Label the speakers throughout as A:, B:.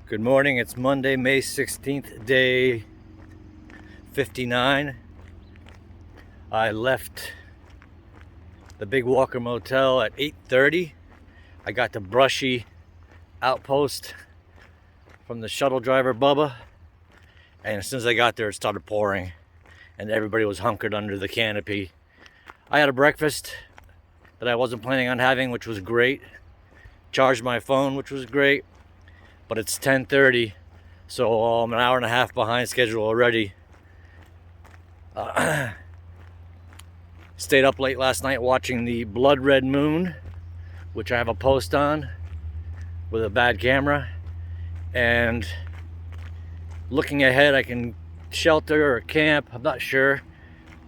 A: Good morning, it's Monday, May 16th, day 59. I left the Big Walker Motel at 8:30. I got to Brushy Outpost from the shuttle driver, Bubba. And as soon as I got there, it started pouring. And everybody was hunkered under the canopy. I had a breakfast that I wasn't planning on having, which was great. Charged my phone, which was great. But it's 10:30, so I'm an hour and a half behind schedule already. Stayed up late last night watching the blood red moon, which I have a post on with a bad camera. And looking ahead, I can shelter or camp, I'm not sure.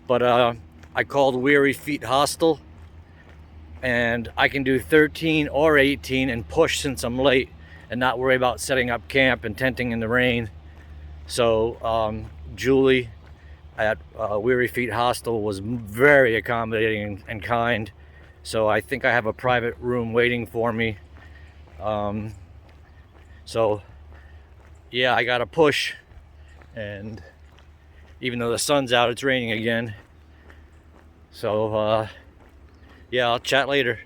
A: But I called Weary Feet Hostel, and I can do 13 or 18 and push since I'm late, and not worry about setting up camp and tenting in the rain. So Julie at Weary Feet Hostel was very accommodating and kind. So I think I have a private room waiting for me. So yeah, I gotta push. And even though the sun's out, it's raining again. So yeah, I'll chat later.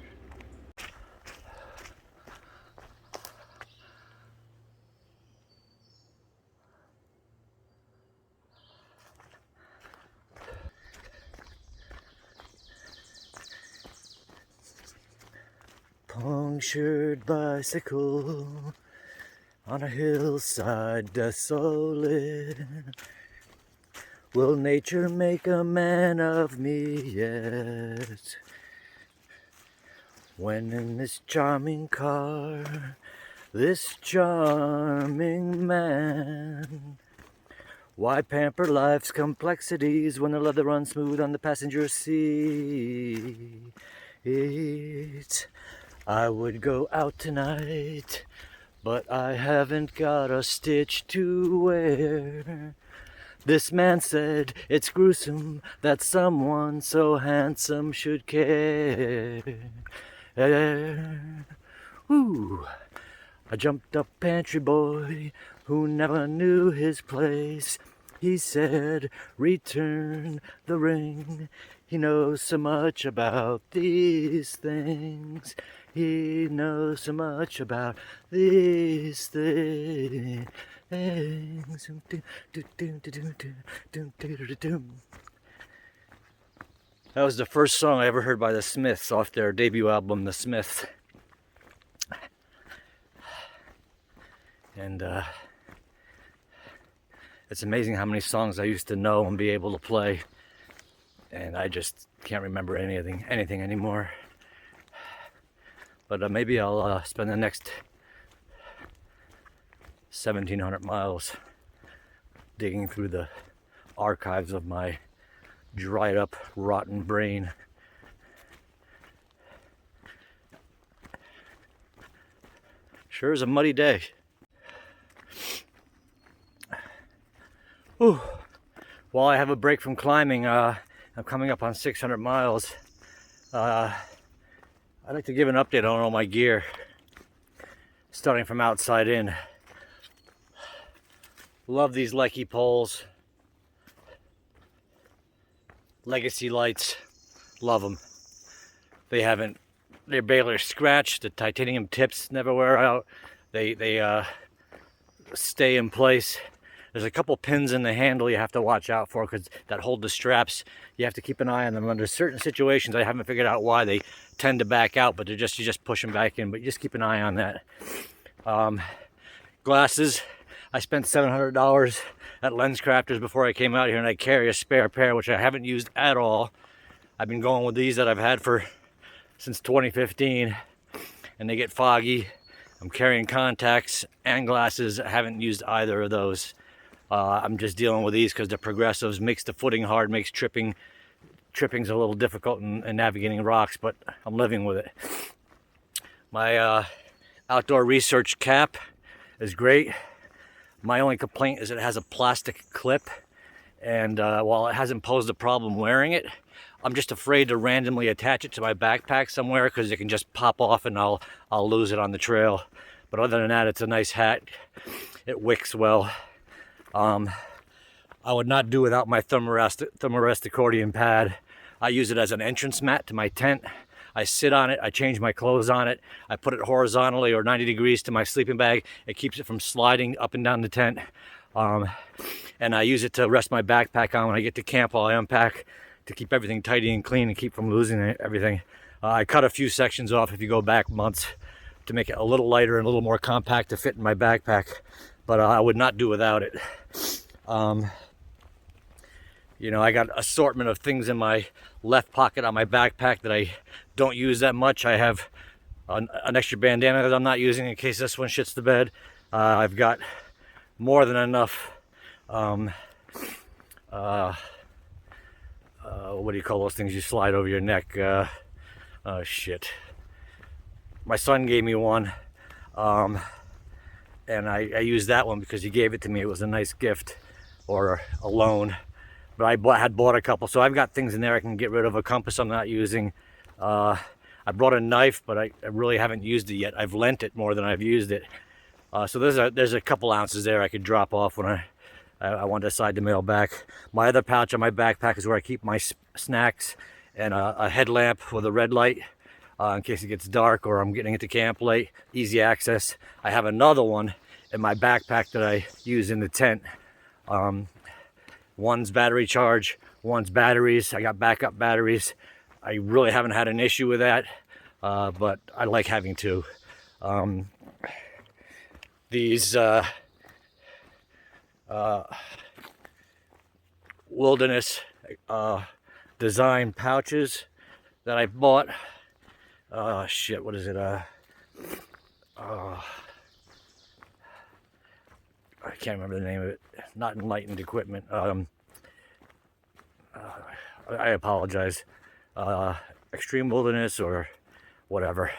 A: Punctured bicycle on a hillside desolate. Will nature make a man of me yet? When in this charming car, this charming man, why pamper life's complexities when the leather runs smooth on the passenger seat? I would go out tonight, but I haven't got a stitch to wear. This man said it's gruesome that someone so handsome should care. Ooh, a jumped up pantry boy who never knew his place. He said, return the ring. He knows so much about these things. He knows so much about these things. That was the first song I ever heard by the Smiths off their debut album, The Smiths. And it's amazing how many songs I used to know and be able to play. And I just can't remember anything anymore. But maybe I'll spend the next 1,700 miles digging through the archives of my dried up, rotten brain. Sure is a muddy day. Whew. While I have a break from climbing, I'm coming up on 600 miles. I'd like to give an update on all my gear, starting from outside in. Love these Lecky poles. Legacy lights, love them. They're barely scratched. The titanium tips never wear out. They stay in place. There's a couple pins in the handle you have to watch out for because that hold the straps. You have to keep an eye on them. Under certain situations, I haven't figured out why they tend to back out, but you just push them back in. But you just keep an eye on that. Glasses. I spent $700 at LensCrafters before I came out here, and I carry a spare pair, which I haven't used at all. I've been going with these that I've had since 2015, and they get foggy. I'm carrying contacts and glasses. I haven't used either of those. I'm just dealing with these because they're progressives. Makes the footing hard, makes tripping's a little difficult in navigating rocks, but I'm living with it. My outdoor research cap is great. My only complaint is it has a plastic clip, and while it hasn't posed a problem wearing it, I'm just afraid to randomly attach it to my backpack somewhere because it can just pop off and I'll lose it on the trail. But other than that, it's a nice hat. It wicks well. I would not do without my thermarest accordion pad. I use it as an entrance mat to my tent. I sit on it, I change my clothes on it, I put it horizontally or 90 degrees to my sleeping bag. It keeps it from sliding up and down the tent. And I use it to rest my backpack on when I get to camp while I unpack, to keep everything tidy and clean and keep from losing everything. I cut a few sections off if you go back months to make it a little lighter and a little more compact to fit in my backpack, but I would not do without it. You know, I got an assortment of things in my left pocket on my backpack that I don't use that much. I have an extra bandana that I'm not using in case this one shits the bed. I've got more than enough, what do you call those things you slide over your neck? Oh shit. My son gave me one, and I used that one because he gave it to me. It was a nice gift or a loan. But I had bought a couple, so I've got things in there I can get rid of. A compass I'm not using. I brought a knife, but I really haven't used it yet. I've lent it more than I've used it. So there's a couple ounces there I could drop off when I want to decide to mail back. My other pouch on my backpack is where I keep my snacks and a headlamp with a red light in case it gets dark or I'm getting into camp late. Easy access. I have another one in my backpack that I use in the tent. One's battery charge, one's batteries. I got backup batteries. I really haven't had an issue with that, but I like having two. These wilderness design pouches that I bought. Shit, what is it? I can't remember the name of it. Not Enlightened Equipment. I apologize. Extreme Wilderness or whatever.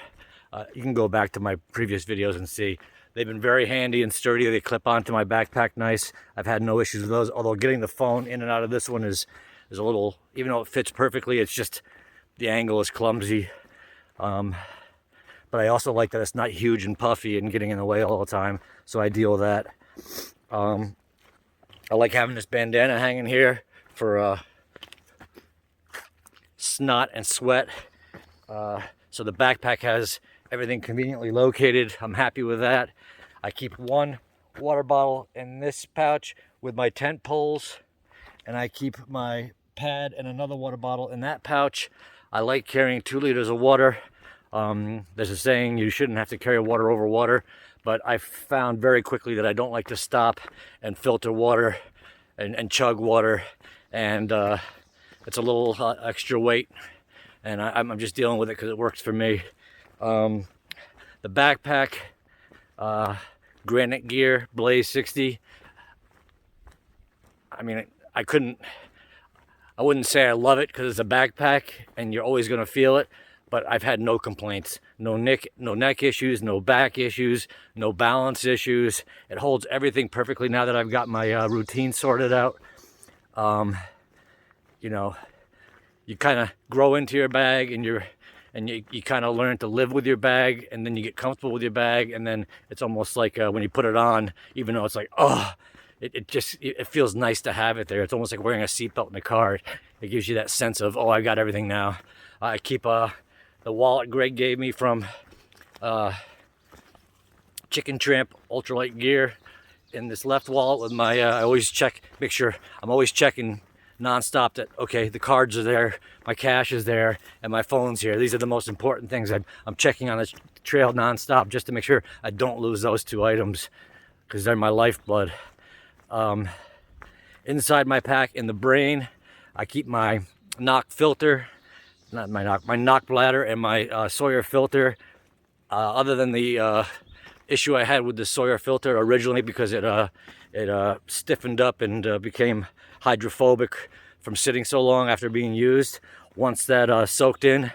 A: You can go back to my previous videos and see. They've been very handy and sturdy. They clip onto my backpack nice. I've had no issues with those, although getting the phone in and out of this one is a little, even though it fits perfectly, it's just, the angle is clumsy. But I also like that it's not huge and puffy and getting in the way all the time, so I deal with that. I like having this bandana hanging here for snot and sweat. So the backpack has everything conveniently located. I'm happy with that. I keep one water bottle in this pouch with my tent poles, and I keep my pad and another water bottle in that pouch. I like carrying 2 liters of water. There's a saying you shouldn't have to carry water over water, but I found very quickly that I don't like to stop and filter water and chug water, and it's a little extra weight, and I'm just dealing with it because it works for me. The backpack, Granite Gear Blaze 60. I mean, I wouldn't say I love it because it's a backpack and you're always going to feel it, but I've had no complaints. No neck issues, no back issues, no balance issues. It holds everything perfectly now that I've got my routine sorted out. You know, you kind of grow into your bag and you kind of learn to live with your bag, and then you get comfortable with your bag, and then it's almost like when you put it on, even though it's like, oh, it feels nice to have it there. It's almost like wearing a seatbelt in the car. It gives you that sense of, oh, I got everything now. I keep the wallet Greg gave me from Chicken Tramp Ultralight Gear in this left wallet with my, I always make sure I'm always checking nonstop that, okay, the cards are there, my cash is there, and my phone's here. These are the most important things. I'm checking on this trail nonstop just to make sure I don't lose those 2 items because they're my lifeblood. Inside my pack in the brain, I keep my knock filter, my knock bladder and my Sawyer filter. Other than the issue I had with the Sawyer filter originally because it stiffened up and became hydrophobic from sitting so long after being used. Once that soaked in,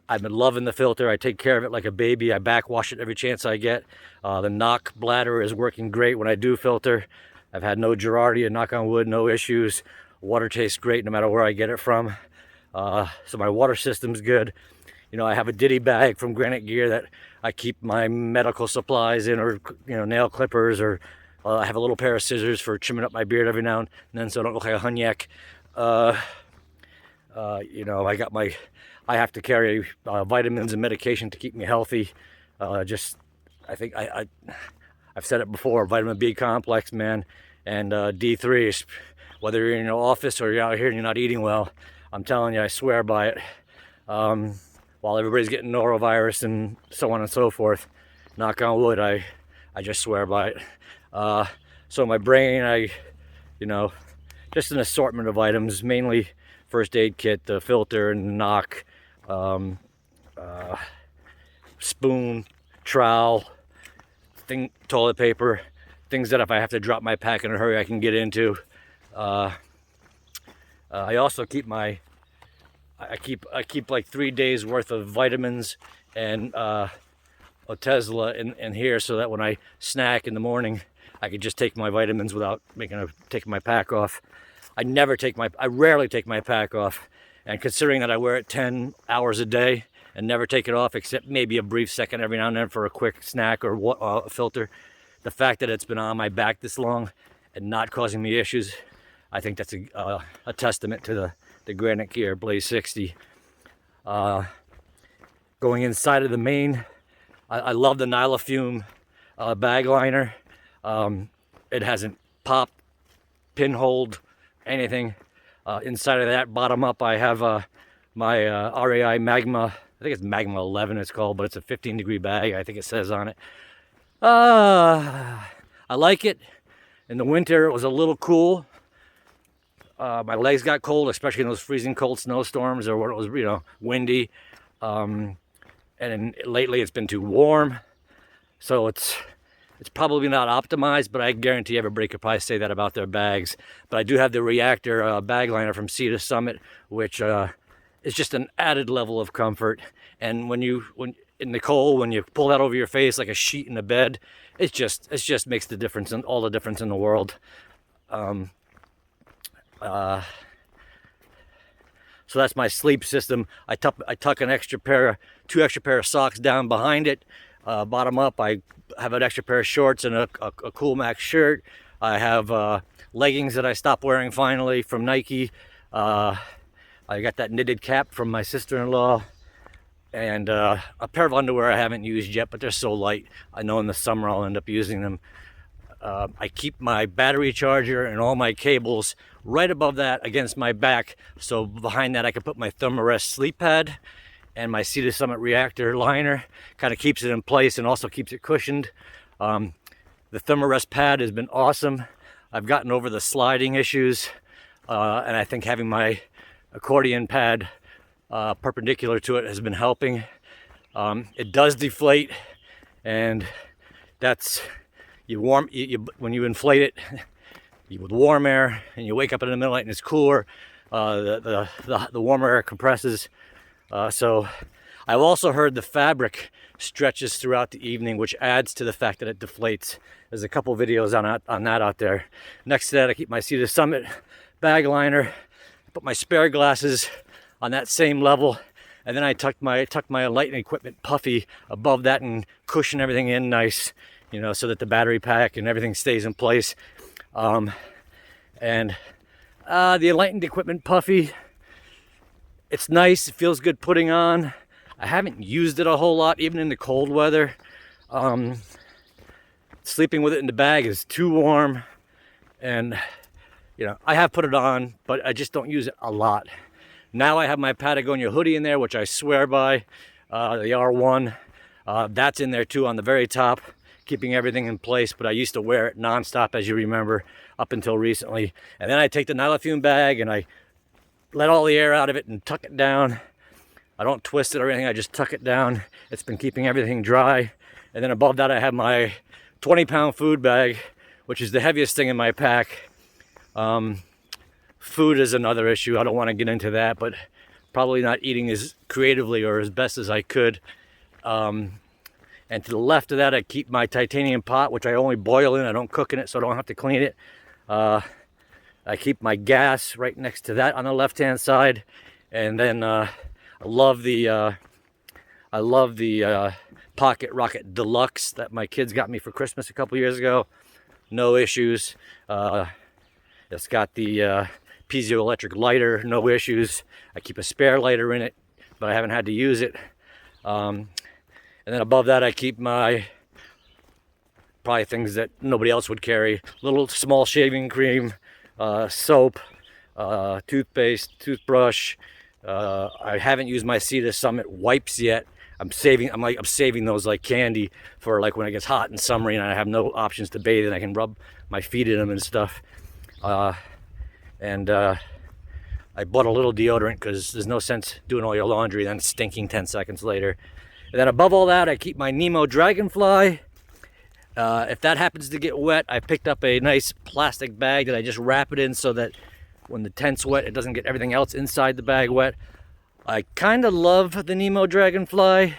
A: I've been loving the filter. I take care of it like a baby. I backwash it every chance I get. The knock bladder is working great when I do filter. I've had no Girardia, knock on wood, no issues. Water tastes great no matter where I get it from. So my water system's good. You know, I have a ditty bag from Granite Gear that I keep my medical supplies in, or, you know, nail clippers, or I have a little pair of scissors for trimming up my beard every now and then so I don't look like a hunyak. You know, I have to carry vitamins and medication to keep me healthy. I think I've said it before, vitamin B complex, man, and D3, whether you're in your office or you're out here and you're not eating well, I'm telling you, I swear by it. While everybody's getting norovirus and so on and so forth, knock on wood, I just swear by it. So my brain, you know, just an assortment of items, mainly first aid kit, the filter and knock, spoon, trowel, toilet paper, things that if I have to drop my pack in a hurry, I can get into. I also keep I keep like 3 days worth of vitamins and Otezla in here, so that when I snack in the morning, I could just take my vitamins without taking my pack off. I rarely take my pack off, and considering that I wear it 10 hours a day and never take it off except maybe a brief second every now and then for a quick snack or a filter, the fact that it's been on my back this long and not causing me issues, I think that's a testament to the Granite Gear Blaze 60. Going inside of the main, I love the Nylafume bag liner. It hasn't popped, pinholed, anything. Inside of that, bottom up, I have my Rei Magma. I think it's Magma 11 it's called, but it's a 15-degree bag, I think it says on it. I like it. In the winter, it was a little cool. My legs got cold, especially in those freezing cold snowstorms or when it was, you know, windy. And lately it's been too warm. So it's probably not optimized, but I guarantee everybody could probably say that about their bags. But I do have the Reactor bag liner from Sea to Summit, which is just an added level of comfort. And when in the cold, when you pull that over your face like a sheet in a bed, it just makes the difference, and all the difference in the world. So that's my sleep system. I tuck two extra pair of socks down behind it. Bottom up, I have an extra pair of shorts and a Cool Max shirt. I have leggings that I stopped wearing finally from Nike. I got that knitted cap from my sister-in-law, and a pair of underwear I haven't used yet, but they're so light. I know in the summer I'll end up using them. I keep my battery charger and all my cables right above that against my back, so behind that I can put my Thermarest sleep pad, and my Sea to Summit Reactor liner kind of keeps it in place and also keeps it cushioned. The Thermarest pad has been awesome. I've gotten over the sliding issues, and I think having my accordion pad perpendicular to it has been helping. It does deflate, and that's when you inflate it with warm air and you wake up in the middle of the night and it's cooler, the warmer air compresses. So I've also heard the fabric stretches throughout the evening, which adds to the fact that it deflates. There's a couple videos on that out there. Next to that, I keep my Sea to Summit bag liner, put my spare glasses on that same level, and then I tuck my lighting equipment puffy above that and cushion everything in nice, you know, so that the battery pack and everything stays in place. And the enlightened equipment puffy, it's nice, it feels good putting on. I haven't used it a whole lot, even in the cold weather. Sleeping with it in the bag is too warm, and you know, I have put it on, but I just don't use it a lot. Now I have my Patagonia hoodie in there, which I swear by, the R1. That's in there too on the very top, keeping everything in place, but I used to wear it nonstop, as you remember, up until recently. And then I take the Nylafume bag and I let all the air out of it and tuck it down. I don't twist it or anything, I just tuck it down. It's been keeping everything dry. And then above that I have my 20-pound food bag, which is the heaviest thing in my pack. Food is another issue, I don't want to get into that, but probably not eating as creatively or as best as I could. And to the left of that, I keep my titanium pot, which I only boil in. I don't cook in it, so I don't have to clean it. I keep my gas right next to that on the left-hand side. And then I love the I love the Pocket Rocket Deluxe that my kids got me for Christmas a couple years ago. No issues. It's got the piezoelectric lighter, no issues. I keep a spare lighter in it, but I haven't had to use it. And then above that, I keep my probably things that nobody else would carry. Little small shaving cream, soap, toothpaste, toothbrush. I haven't used my Cedar Summit wipes yet. I'm saving those like candy for like when it gets hot and summery and I have no options to bathe and I can rub my feet in them and stuff. I bought a little deodorant because there's no sense doing all your laundry then stinking 10 seconds later. And then above all that, I keep my Nemo Dragonfly. If that happens to get wet, I picked up a nice plastic bag that I just wrap it in so that when the tent's wet, it doesn't get everything else inside the bag wet. I kind of love the Nemo Dragonfly,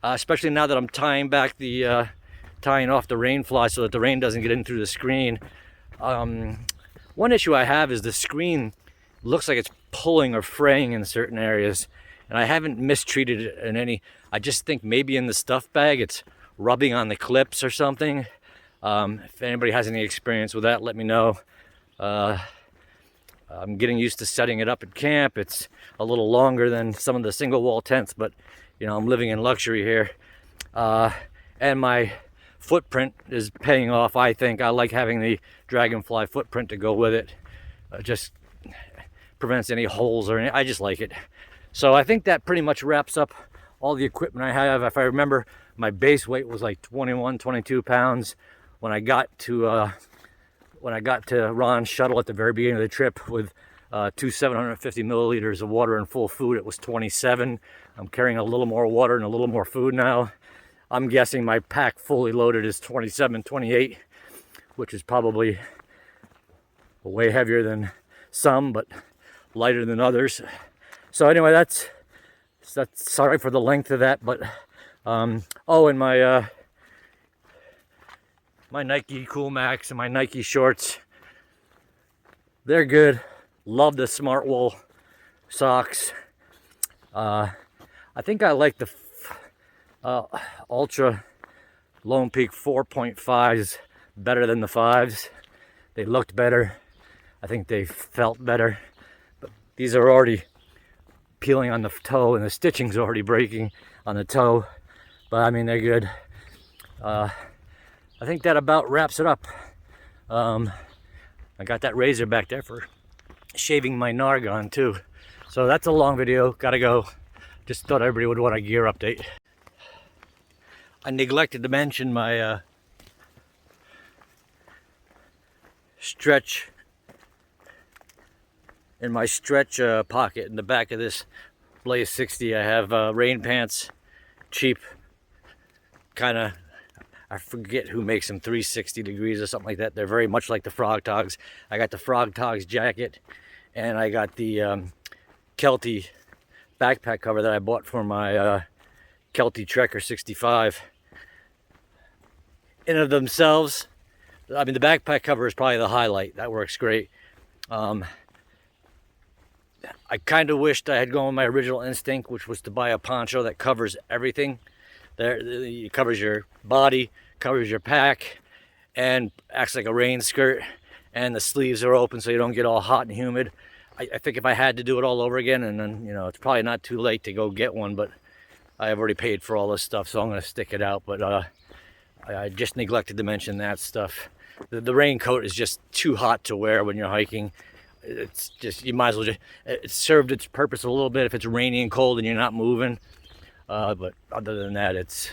A: especially now that I'm tying off the rain fly so that the rain doesn't get in through the screen. One issue I have is the screen looks like it's pulling or fraying in certain areas, and I haven't mistreated it in any. I just think maybe in the stuff bag it's rubbing on the clips or something. If anybody has any experience with that, let me know. I'm getting used to setting it up at camp. It's a little longer than some of the single wall tents, but you know, I'm living in luxury here. And my footprint is paying off, I think. I like having the Dragonfly footprint to go with it. Just prevents any holes or I just like it. So I think that pretty much wraps up all the equipment I have. If I remember, my base weight was like 21, 22 pounds. When I got to Ron's shuttle at the very beginning of the trip with 2 750 milliliters of water and full food, it was 27. I'm carrying a little more water and a little more food now. I'm guessing my pack fully loaded is 27, 28, which is probably way heavier than some, but lighter than others. So anyway, that's sorry for the length of that, but oh, and my my Nike Cool Max and my Nike shorts, they're good. Love the Smart Wool socks. I think I like the Ultra Lone Peak 4.5s better than the 5s. They looked better. I think they felt better. But these are already peeling on the toe and the stitching's already breaking on the toe. But I mean, they're good. I think that about wraps it up. I got that razor back there for shaving my Nargon too. So that's a long video, gotta go. Just thought everybody would want a gear update. I neglected to mention my stretch, in my stretch pocket in the back of this Blaze 60. I have rain pants, cheap, kind of, I forget who makes them, 360 degrees or something like that. They're very much like the Frog Togs. I got the Frog Togs jacket, and I got the Kelty backpack cover that I bought for my Kelty Trekker 65. In of themselves, I mean, the backpack cover is probably the highlight. That works great. I kind of wished I had gone with my original instinct, which was to buy a poncho that covers everything. It covers your body, covers your pack, and acts like a rain skirt, and the sleeves are open so you don't get all hot and humid. I think if I had to do it all over again, and then, you know, it's probably not too late to go get one, but I have already paid for all this stuff, so I'm going to stick it out. But I just neglected to mention that stuff. The raincoat is just too hot to wear when you're hiking. It's just, you might as well just, it served its purpose a little bit if it's rainy and cold and you're not moving. But other than that,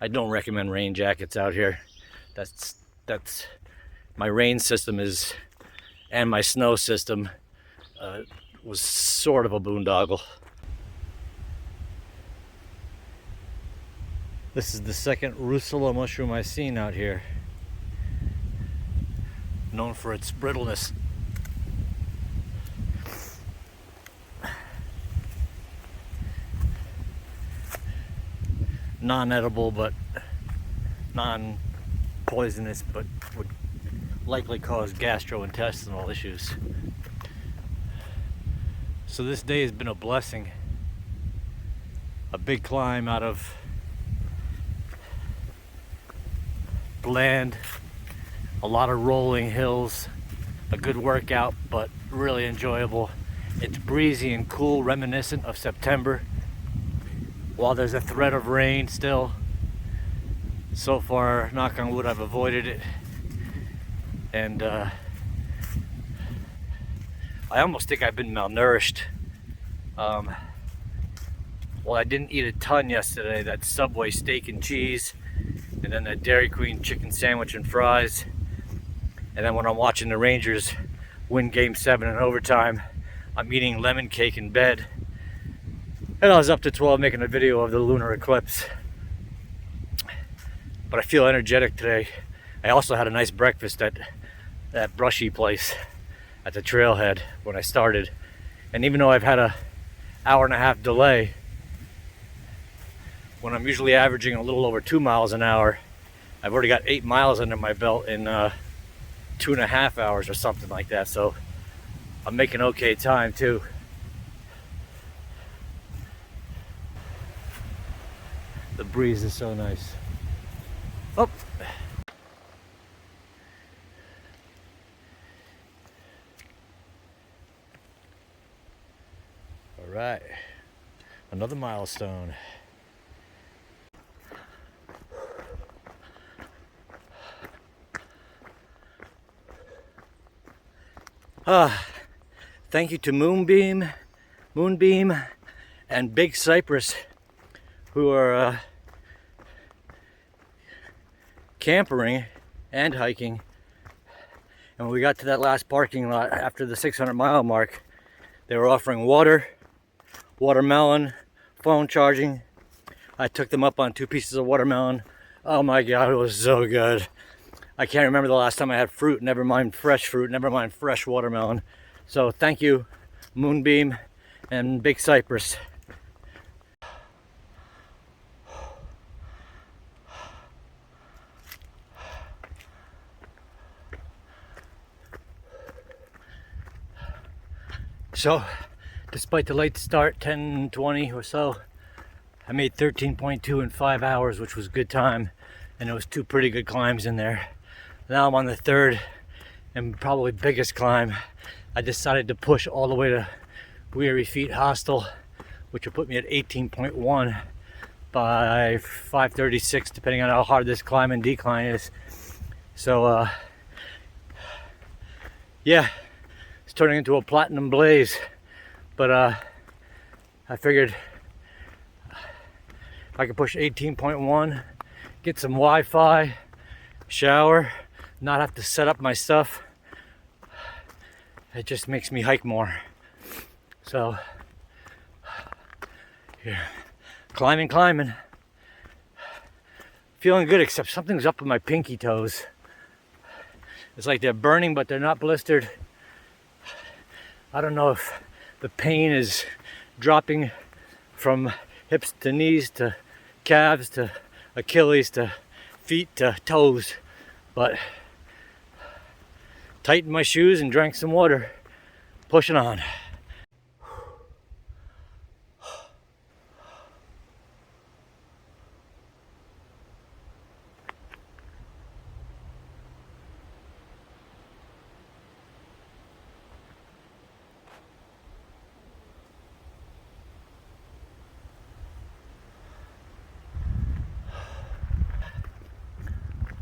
A: I don't recommend rain jackets out here. That's my rain system is, and my snow system was sort of a boondoggle. This is the second Russula mushroom I've seen out here, known for its brittleness. Non-edible, but non-poisonous, but would likely cause gastrointestinal issues. So this day has been a blessing. a big climb out of land, a lot of rolling hills, a good workout, but really enjoyable. It's breezy and cool, reminiscent of September, while there's a threat of rain still. So far, knock on wood, I've avoided it. And I almost think I've been malnourished. Well, I didn't eat a ton yesterday. That Subway steak and cheese, and then that Dairy Queen chicken sandwich and fries. And then when I'm watching the Rangers win Game 7 in overtime, I'm eating lemon cake in bed. And I was up to 12 making a video of the lunar eclipse. But I feel energetic today. I also had a nice breakfast at that brushy place at the trailhead when I started. And even though I've had an hour-and-a-half delay, when I'm usually averaging a little over 2 miles an hour, I've already got 8 miles under my belt in 2.5 hours or something like that. So I'm making okay time too. The breeze is so nice. Oh. All right, another milestone. Thank you to Moonbeam, and Big Cypress, who are campering and hiking. And when we got to that last parking lot after the 600-mile mark, they were offering water, watermelon, phone charging. I took them up on 2 pieces of watermelon. Oh my God, it was so good. I can't remember the last time I had fruit, never mind fresh fruit, never mind fresh watermelon. So thank you, Moonbeam and Big Cypress. So, despite the late start, 10:20 or so, I made 13.2 in 5 hours, which was a good time, and there was 2 pretty good climbs in there. Now I'm on the 3rd and probably biggest climb. I decided to push all the way to Weary Feet Hostel, which will put me at 18.1 by 5:36, depending on how hard this climb and decline is. So, yeah, it's turning into a platinum blaze. But I figured if I could push 18.1, get some Wi-Fi, shower, not have to set up my stuff, it just makes me hike more. So, here, climbing. Feeling good, except something's up with my pinky toes. It's like they're burning, but they're not blistered. I don't know if the pain is dropping from hips to knees to calves to Achilles to feet to toes, but tightened my shoes and drank some water, pushing on.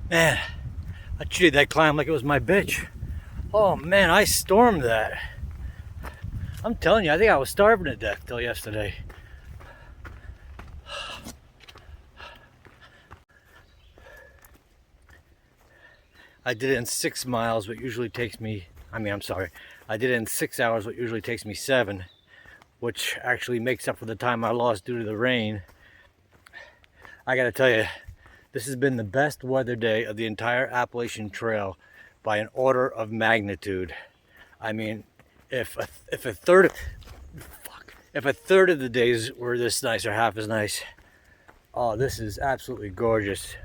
A: Man, I treated that climb like it was my bitch. Oh man, I stormed that. I'm telling you, I think I was starving to death till yesterday. I did it in 6 miles, what usually takes me, I did it in 6 hours, what usually takes me 7, which actually makes up for the time I lost due to the rain. I gotta tell you, this has been the best weather day of the entire Appalachian Trail by an order of magnitude. I mean, if a third of the days were this nice or half as nice, oh, this is absolutely gorgeous.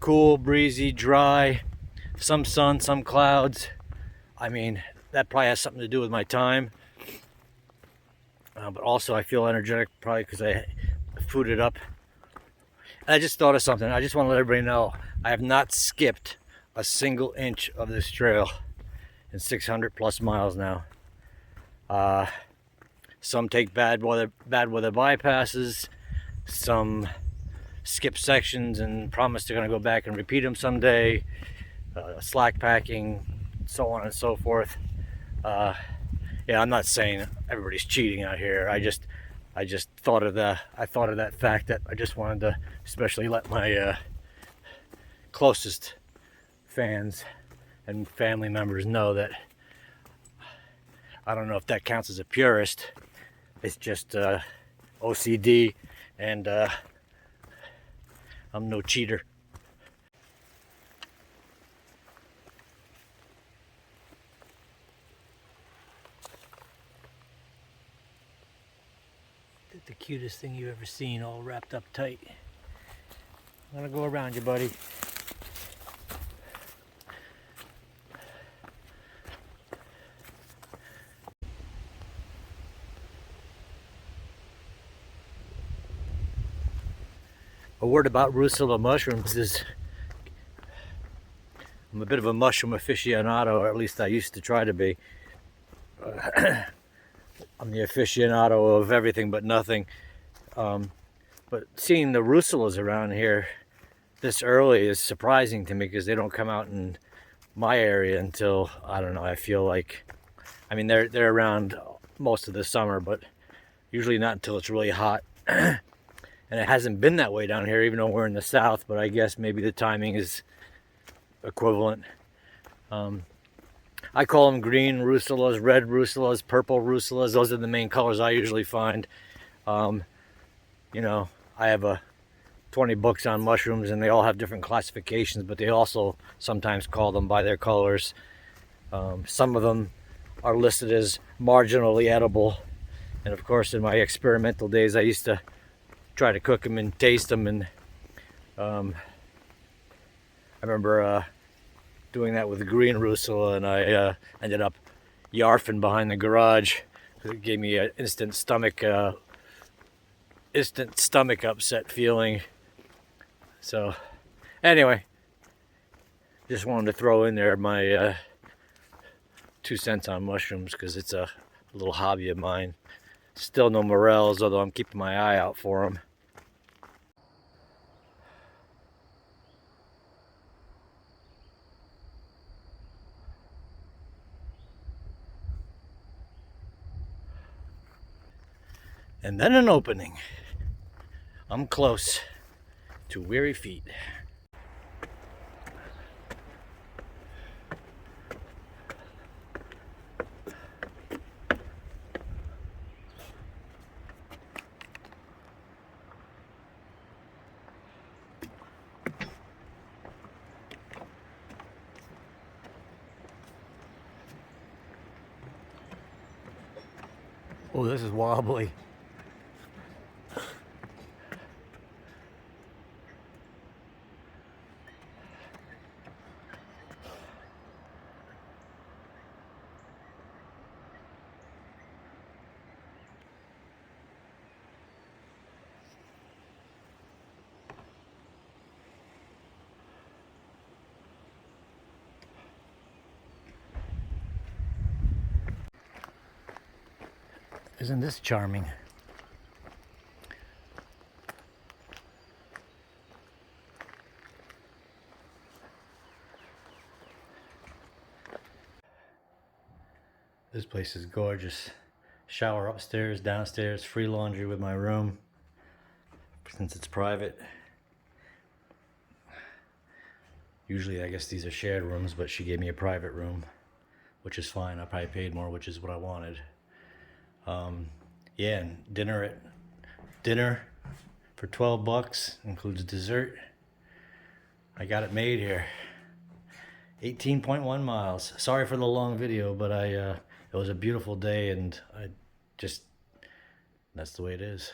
A: Cool, breezy, dry, some sun, some clouds. I mean, that probably has something to do with my time. But also I feel energetic, probably because I fooded up. And I just thought of something. I just want to let everybody know I have not skipped a single inch of this trail in 600 plus miles now. Some take bad weather bypasses. Some skip sections and promise they're going to go back and repeat them someday. Slack packing, so on and so forth. Yeah, I'm not saying everybody's cheating out here. I just thought of that. I thought of that fact that I just wanted to especially let my closest fans and family members know that I don't know if that counts as a purist. It's just OCD, and I'm no cheater. The cutest thing you've ever seen, all wrapped up tight. I'm gonna go around you, buddy. A word about Rusula mushrooms is I'm a bit of a mushroom aficionado, or at least I used to try to be. I'm the aficionado of everything but nothing. But seeing the Rusulas around here this early is surprising to me because they don't come out in my area until, I don't know, I feel like, I mean, they're around most of the summer, but usually not until it's really hot. And it hasn't been that way down here, even though we're in the south, but I guess maybe the timing is equivalent. I call them green Rusulas, red Rusulas, purple Rusulas. Those are the main colors I usually find. You know, I have 20 books on mushrooms, and they all have different classifications, but they also sometimes call them by their colors. Some of them are listed as marginally edible. And of course, in my experimental days, I used to try to cook them and taste them, and I remember doing that with the green Rusula, and I ended up yarfing behind the garage. It gave me an instant stomach upset feeling. So anyway, just wanted to throw in there my 2 cents on mushrooms because it's a little hobby of mine. Still no morels, although I'm keeping my eye out for them. And then an opening. I'm close to weary feet. Oh, this is wobbly. Isn't this charming? This place is gorgeous. Shower upstairs, downstairs, free laundry with my room, since it's private. Usually I guess these are shared rooms, but she gave me a private room, which is fine. I probably paid more, which is what I wanted. Yeah, and dinner for 12 bucks, includes dessert. I got it made here. 18.1 miles. Sorry for the long video, but it was a beautiful day, and that's the way it is.